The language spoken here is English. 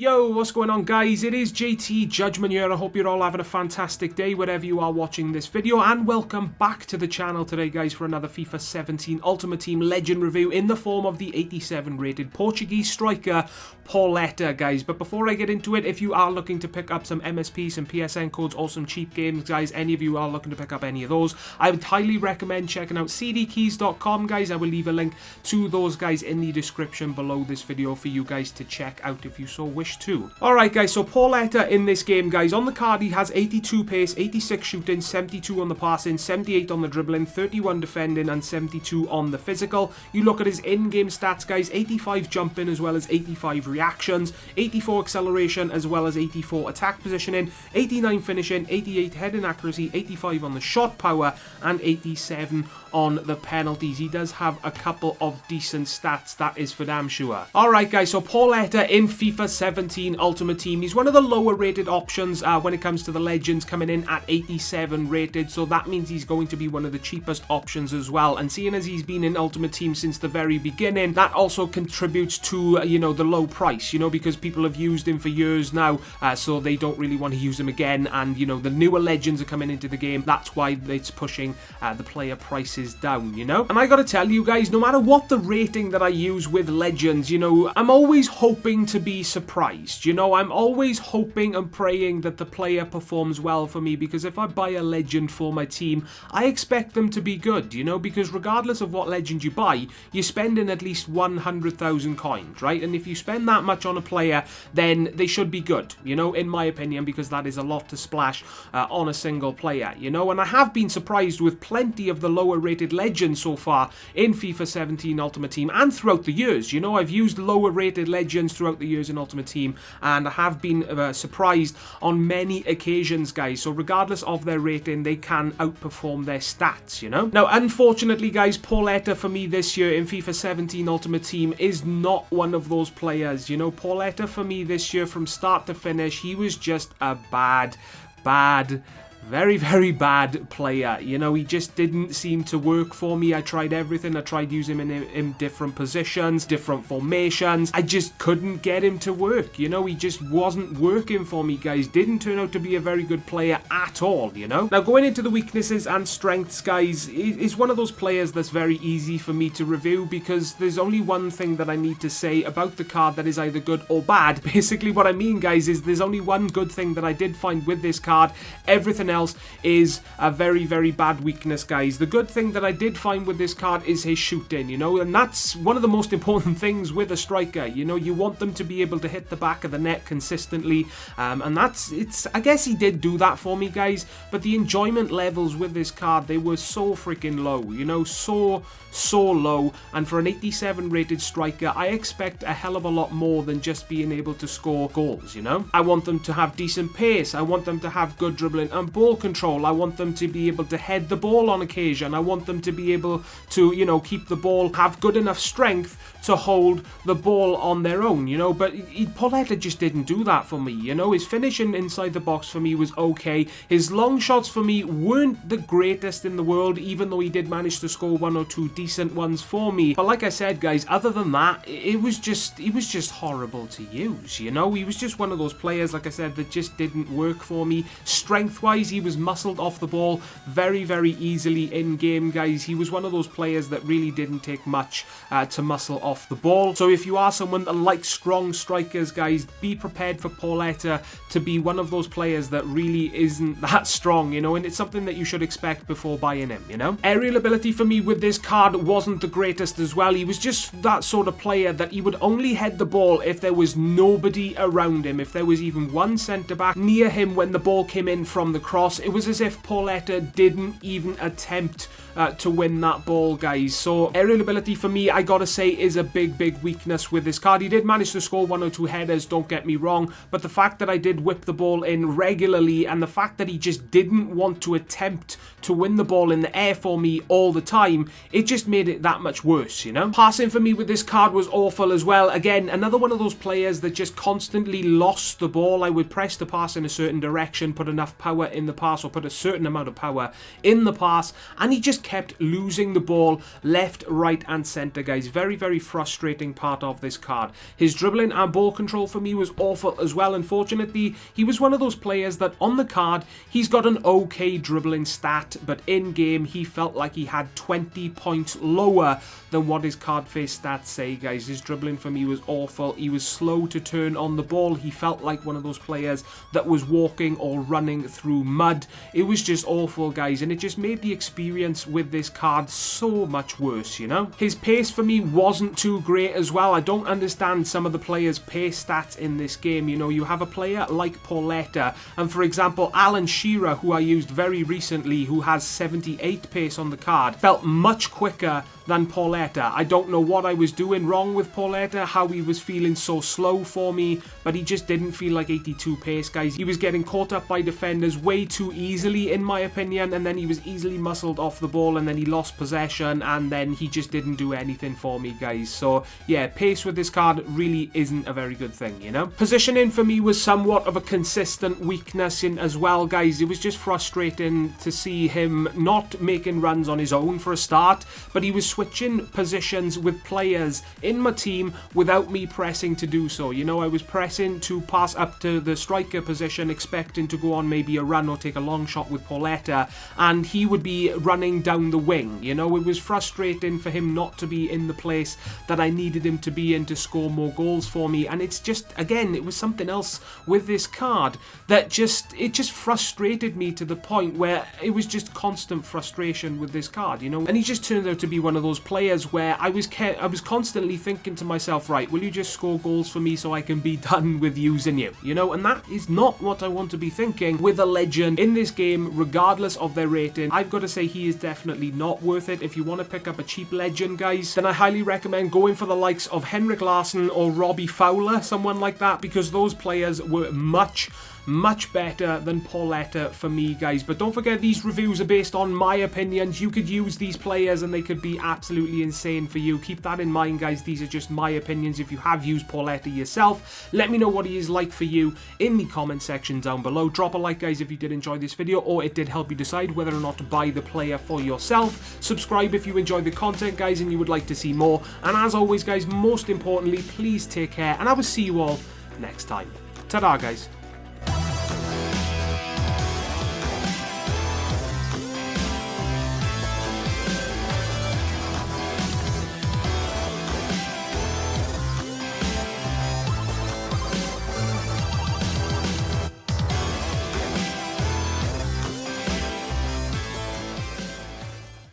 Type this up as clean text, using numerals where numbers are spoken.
Yo, what's going on guys? It is JTJudgment here. I hope you're all having a fantastic day wherever you are watching this video, and welcome back to the channel today guys for another FIFA 17 Ultimate Team Legend review in the form of the 87 rated Portuguese striker Pauleta guys. But before I get into it, if you are looking to pick up some MSP, some PSN codes or some cheap games guys, any of you are looking to pick up any of those, I would highly recommend checking out cdkeys.com guys. I will leave a link to those guys in the description below this video for you guys to check out if you so wish to. Alright guys, so Pauleta in this game guys, on the card he has 82 pace, 86 shooting, 72 on the passing, 78 on the dribbling, 31 defending and 72 on the physical. You look at his in-game stats guys, 85 jumping as well as 85 reactions, 84 acceleration as well as 84 attack positioning, 89 finishing, 88 heading accuracy, 85 on the shot power and 87 on the penalties. He does have a couple of decent stats, that is for damn sure. Alright guys, so Pauleta in FIFA 17 Ultimate Team, he's one of the lower rated options when it comes to the legends, coming in at 87 rated, so that means he's going to be one of the cheapest options as well. And seeing as he's been in Ultimate Team since the very beginning, that also contributes to the low price, because people have used him for years now, so they don't really want to use him again. And the newer legends are coming into the game, that's why it's pushing the player prices down, And I gotta tell you guys, no matter what the rating that I use with legends, I'm always hoping to be surprised, I'm always hoping and praying that the player performs well for me, because if I buy a legend for my team, I expect them to be good, because regardless of what legend you buy, you're spending at least 100,000 coins, right? And if you spend that much on a player, then they should be good, in my opinion, because that is a lot to splash on a single player, and I have been surprised with plenty of the lower rated legends so far in FIFA 17 Ultimate Team and throughout the years. I've used lower rated legends throughout the years in Ultimate Team, and I have been surprised on many occasions guys. So regardless of their rating, they can outperform their stats, Now unfortunately guys, Pauleta for me this year in FIFA 17 Ultimate Team is not one of those players. Pauleta for me this year from start to finish, he was just a bad, very, very bad player. He just didn't seem to work for me. I tried everything. I tried using him in different positions, different formations. I just couldn't get him to work. He just wasn't working for me, guys. Didn't turn out to be a very good player at all, Now, going into the weaknesses and strengths, guys, is one of those players that's very easy for me to review, because there's only one thing that I need to say about the card that is either good or bad. Basically, what I mean, guys, is there's only one good thing that I did find with this card. Everything else is a very, very bad weakness, guys. The good thing that I did find with this card is his shooting, and that's one of the most important things with a striker. You want them to be able to hit the back of the net consistently, and I guess he did do that for me, guys, but the enjoyment levels with this card, they were so freaking low, so low. And for an 87 rated striker, I expect a hell of a lot more than just being able to score goals, I want them to have decent pace, I want them to have good dribbling and ball control, I want them to be able to head the ball on occasion, I want them to be able to, keep the ball, have good enough strength to hold the ball on their own, but Pauleta just didn't do that for me, His finishing inside the box for me was okay, his long shots for me weren't the greatest in the world, even though he did manage to score one or two decent ones for me. But like I said, guys, other than that, he was just horrible to use, He was just one of those players, like I said, that just didn't work for me. Strength-wise, he was muscled off the ball very, very easily in game, guys. He was one of those players that really didn't take much to muscle off the ball. So if you are someone that likes strong strikers, guys, be prepared for Pauleta to be one of those players that really isn't that strong, and it's something that you should expect before buying him, Aerial ability for me with this card wasn't the greatest as well. He was just that sort of player that he would only head the ball if there was nobody around him, if there was even one centre-back near him when the ball came in from the cross. It was as if Pauleta didn't even attempt to win that ball, guys. So aerial ability for me, I gotta say, is a big weakness with this card. He did manage to score one or two headers, don't get me wrong, but the fact that I did whip the ball in regularly, and the fact that he just didn't want to attempt to win the ball in the air for me all the time, it just made it that much worse, Passing for me with this card was awful as well. Again, another one of those players that just constantly lost the ball. I would press the pass in a certain direction, put enough power in the pass or put a certain amount of power in the pass, and he just kept losing the ball left, right and centre, guys. Very, very frustrating part of this card. His dribbling and ball control for me was awful as well. Unfortunately, he was one of those players that on the card, he's got an okay dribbling stat, but in game, he felt like he had 20 points lower than what his card face stats say, guys. His dribbling for me was awful. He was slow to turn on the ball. He felt like one of those players that was walking or running through mud. It was just awful, guys, and it just made the experience with this card so much worse, you know. His pace for me wasn't too great as well. I don't understand some of the players' pace stats in this game. You know, you have a player like Pauleta, and for example, Alan Shearer, who I used very recently, who has 78 pace on the card, felt much quicker than Pauleta. I don't know what I was doing wrong with Pauleta, how he was feeling so slow for me, but he just didn't feel like 82 pace, guys. He was getting caught up by defenders way too easily, in my opinion, and then he was easily muscled off the ball, and then he lost possession, and then he just didn't do anything for me, guys. So yeah, pace with this card really isn't a very good thing, you know. Positioning for me was somewhat of a consistent weakness as well, guys. It was just frustrating to see him not making runs on his own for a start, but he was switching positions with players in my team without me pressing to do so. You know, I was pressing to pass up to the striker position, expecting to go on maybe a run or take a long shot with Pauleta, and he would be running down the wing. You know, it was frustrating for him not to be in the place that I needed him to be in to score more goals for me. And it's just, again, it was something else with this card that it just frustrated me to the point where it was just constant frustration with this card, you know. And he just turned out to be one of those players where I was constantly thinking to myself, right, will you just score goals for me so I can be done with using you, you know? And that is not what I want to be thinking with a legend in this game, regardless of their rating. I've got to say he is definitely not worth it. If you want to pick up a cheap legend, guys, then I highly recommend going for the likes of Henrik Larsson or Robbie Fowler, someone like that, because those players were much better than Pauleta for me, guys. But don't forget, these reviews are based on my opinions. You could use these players and they could be absolutely insane for you. Keep that in mind, guys. These are just my opinions. If you have used Pauleta yourself, let me know what he is like for you in the comment section down below. Drop a like, guys, if you did enjoy this video or it did help you decide whether or not to buy the player for yourself. Subscribe if you enjoyed the content, guys, and you would like to see more. And as always, guys, most importantly, please take care, and I will see you all next time. Ta-da, guys.